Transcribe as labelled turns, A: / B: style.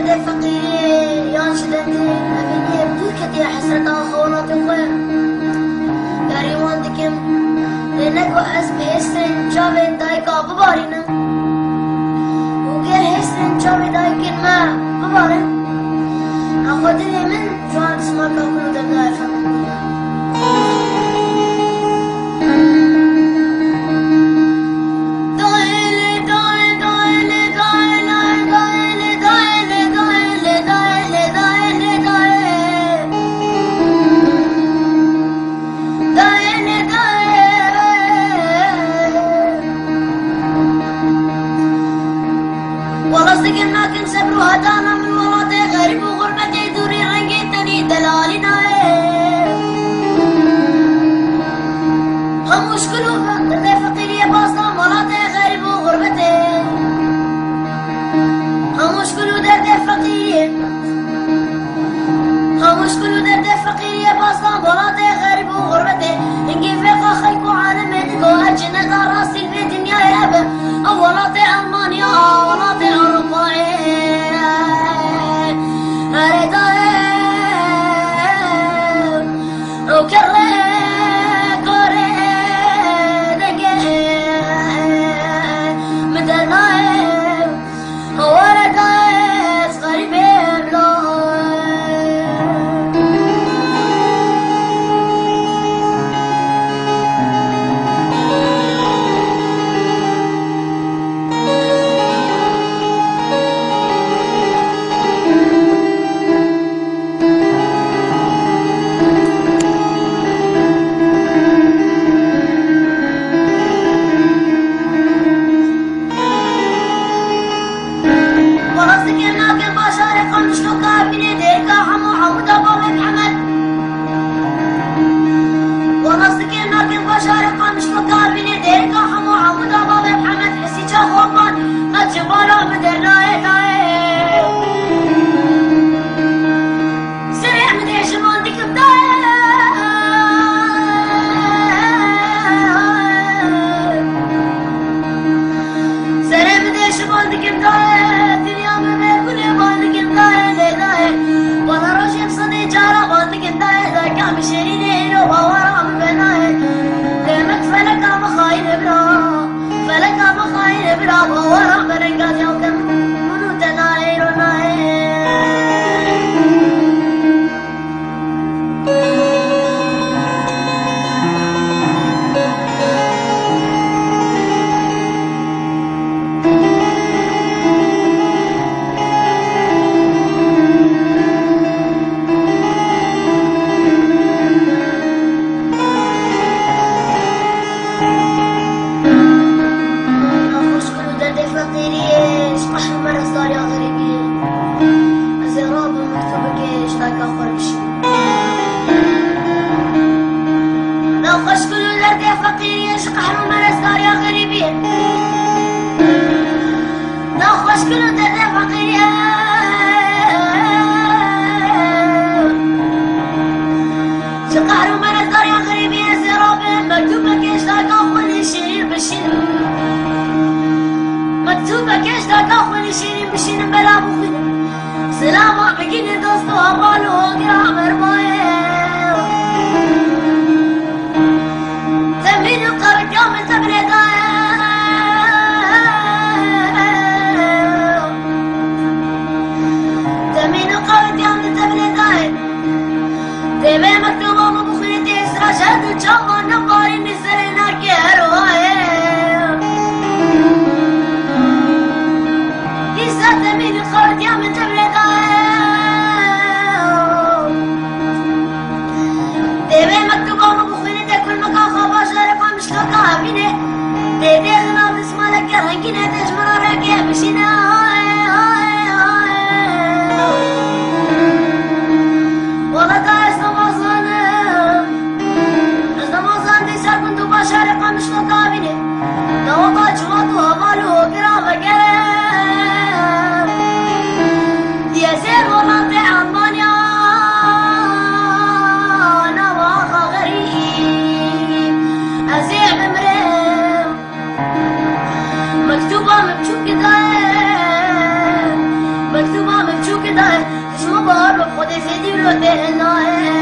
A: درد فقير ينشدني أبني بدوك يا حسرة خونات الخير يا ريوان دكم لأنك وأس بهسرين جابت دايكا ببارينا وغير هسرين جابت دايكين ما ببارين أخذني من جوان اسمك أقول درداي فقير قلنا كن سبر وهدانا من وراء غريب وغربتي دوري رنقيتني دلالنا هم مشكلوا فقدر فقيرية باصنا وراء غريب وغربتي هم مشكلوا درد فقيرية هم مشكلوا درد فقيرية باصنا وراء غريب وغربتي إنجي فيقا خيكو عالمين وأجنة راسي البيت يا أبا أولاتي ألمانيا أولاتي أوروبا مكتوبة مكتوب كده خود سيدي ولو تهنا